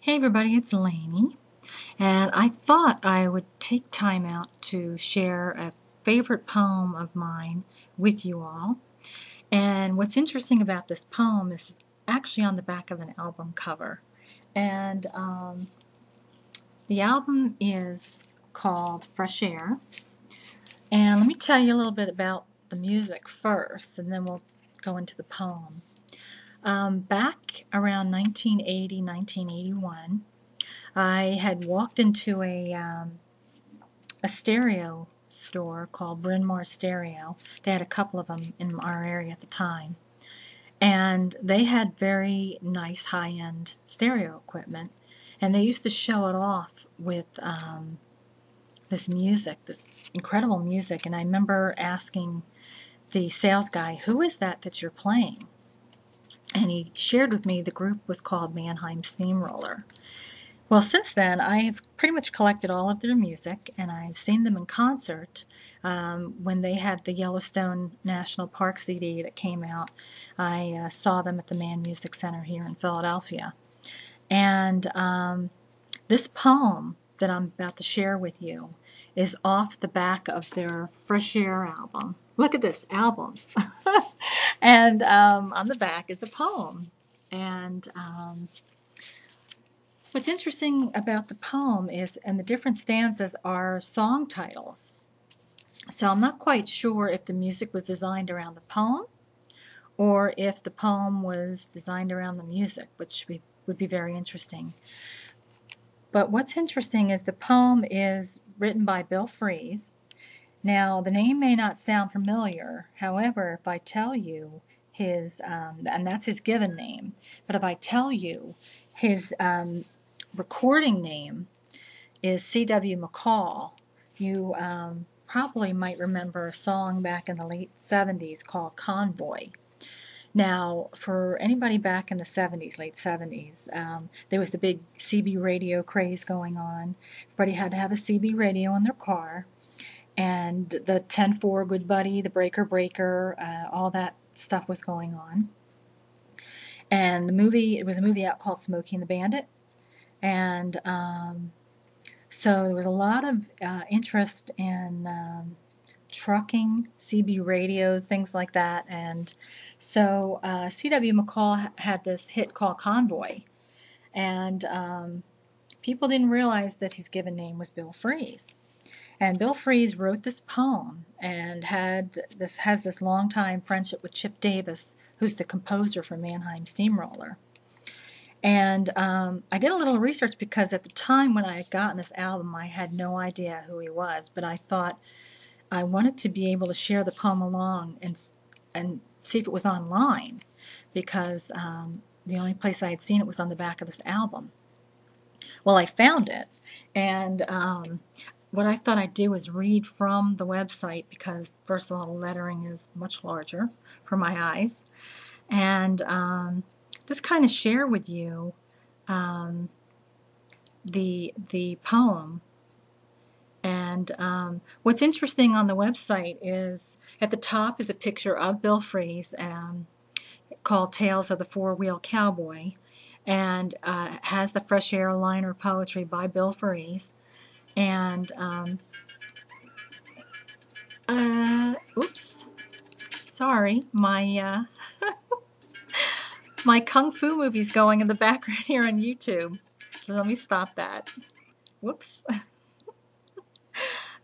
Hey everybody, it's Laney, and I thought I would take time out to share a favorite poem of mine with you all. And what's interesting about this poem is actually on the back of an album cover. And the album is called Fresh Aire. And let me tell you a little bit about the music first, and then we'll go into the poem. Back around 1980, 1981, I had walked into a stereo store called Bryn Mawr Stereo. They had a couple of them in our area at the time. And they had very nice high-end stereo equipment. And they used to show it off with this music, this incredible music. And I remember asking the sales guy, "Who is that you're playing?" And he shared with me the group was called Mannheim Steamroller. Well, since then, I've pretty much collected all of their music, and I've seen them in concert. When they had the Yellowstone National Park CD that came out, I saw them at the Mann Music Center here in Philadelphia. And this poem that I'm about to share with you is off the back of their Fresh Aire album. Look at this, albums. And on the back is a poem. And what's interesting about the poem is, and the different stanzas are song titles. So I'm not quite sure if the music was designed around the poem or if the poem was designed around the music, which would be very interesting. But what's interesting is the poem is written by Bill Fries. Now, the name may not sound familiar. However, if I tell you his, and that's his given name, but if I tell you his recording name is C.W. McCall, you probably might remember a song back in the late 70s called Convoy. Now, for anybody back in the 70s, late 70s, there was the big CB radio craze going on. Everybody had to have a CB radio in their car. And the 10-4 Good Buddy, the Breaker Breaker, all that stuff was going on. And it was a movie out called Smokey and the Bandit. And so there was a lot of interest in trucking, CB radios, things like that. And so C.W. McCall had this hit called Convoy. And people didn't realize that his given name was Bill Fries. And Bill Fries wrote this poem and has this long-time friendship with Chip Davis, who's the composer for Mannheim Steamroller. And I did a little research because at the time when I had gotten this album, I had no idea who he was, but I thought I wanted to be able to share the poem along and see if it was online, because the only place I had seen it was on the back of this album. Well, I found it, and what I thought I'd do is read from the website because, first of all, the lettering is much larger for my eyes, and just kind of share with you the poem. And what's interesting on the website is at the top is a picture of Bill Fries called Tales of the Four-Wheel Cowboy, and has the Fresh Aire liner poetry by Bill Fries. And oops, sorry, my my kung fu movie's going in the background here on YouTube. Let me stop that. Whoops.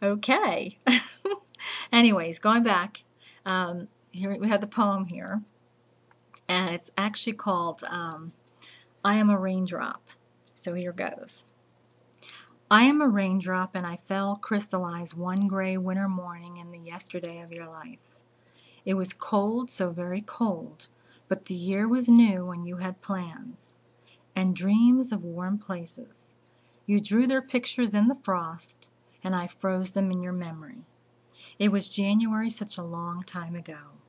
Okay. Anyways, going back, here we have the poem here, and it's actually called I Am a Raindrop. So here goes. I am a raindrop, and I fell crystallized one gray winter morning in the yesterday of your life. It was cold, so very cold, but the year was new and you had plans and dreams of warm places. You drew their pictures in the frost, and I froze them in your memory. It was January such a long time ago.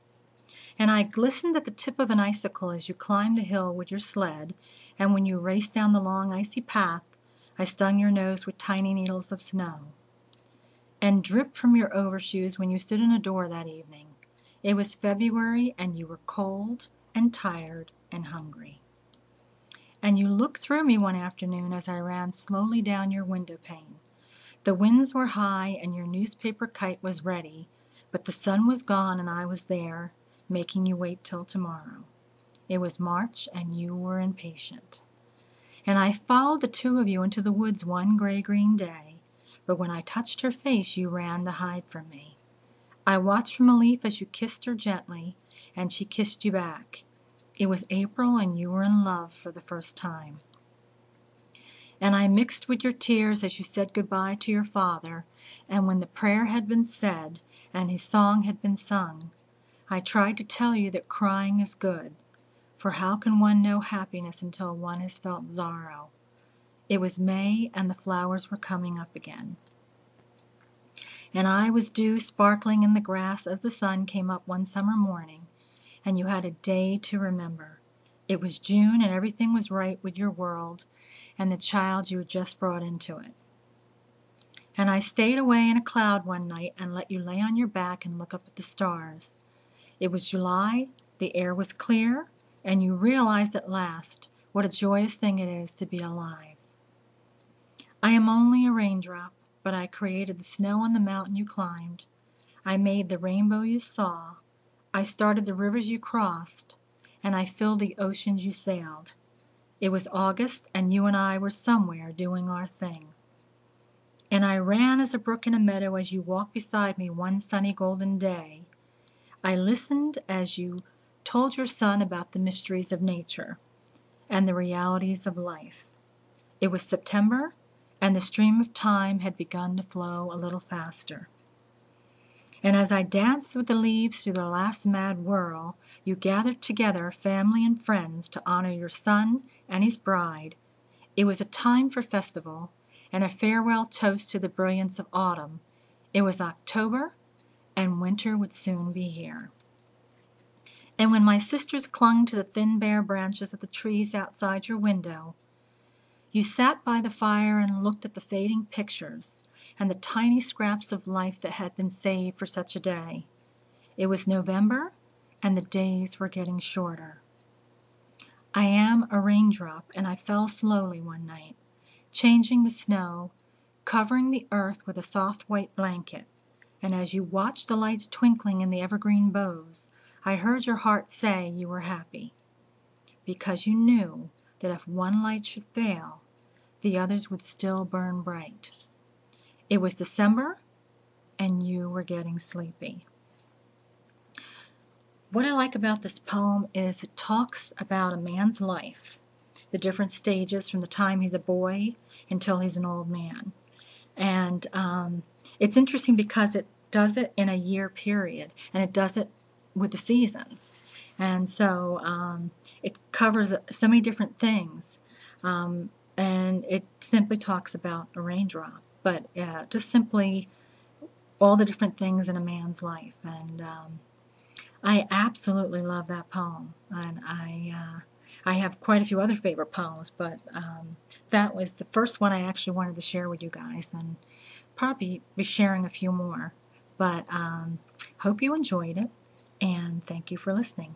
And I glistened at the tip of an icicle as you climbed the hill with your sled, and when you raced down the long icy path, I stung your nose with tiny needles of snow. And dripped from your overshoes when you stood in a door that evening. It was February, and you were cold and tired and hungry. and you looked through me one afternoon as I ran slowly down your window pane. The winds were high and your newspaper kite was ready, but the sun was gone and I was there, making you wait till tomorrow. It was March and you were impatient. And I followed the two of you into the woods one gray-green day, but when I touched her face you ran to hide from me. I watched from a leaf as you kissed her gently, and she kissed you back. It was April and you were in love for the first time. And I mixed with your tears as you said goodbye to your father, and when the prayer had been said and his song had been sung, I tried to tell you that crying is good, for how can one know happiness until one has felt sorrow? It was May and the flowers were coming up again. And I was dew sparkling in the grass as the sun came up one summer morning, and you had a day to remember. It was June and everything was right with your world and the child you had just brought into it. And I stayed away in a cloud one night and let you lay on your back and look up at the stars. It was July, the air was clear, and you realized at last what a joyous thing it is to be alive. I am only a raindrop, but I created the snow on the mountain you climbed. I made the rainbow you saw. I started the rivers you crossed, and I filled the oceans you sailed. It was August, and you and I were somewhere doing our thing. And I ran as a brook in a meadow as you walked beside me one sunny golden day. I listened as you told your son about the mysteries of nature and the realities of life. It was September, and the stream of time had begun to flow a little faster. And as I danced with the leaves through the last mad whirl, you gathered together family and friends to honor your son and his bride. It was a time for festival and a farewell toast to the brilliance of autumn. It was October, and winter would soon be here. And when my sisters clung to the thin bare branches of the trees outside your window, you sat by the fire and looked at the fading pictures and the tiny scraps of life that had been saved for such a day. It was November, and the days were getting shorter. I am a raindrop, and I fell slowly one night, changing the snow, covering the earth with a soft white blanket, and as you watched the lights twinkling in the evergreen boughs, I heard your heart say you were happy, because you knew that if one light should fail, the others would still burn bright. It was December, and you were getting sleepy. What I like about this poem is it talks about a man's life, the different stages from the time he's a boy until he's an old man. And it's interesting because it does it in a year period, and it does it with the seasons. And so it covers so many different things, and it simply talks about a raindrop, but just simply all the different things in a man's life. And I absolutely love that poem, and I have quite a few other favorite poems, but that was the first one I actually wanted to share with you guys, and probably be sharing a few more. But hope you enjoyed it, and thank you for listening.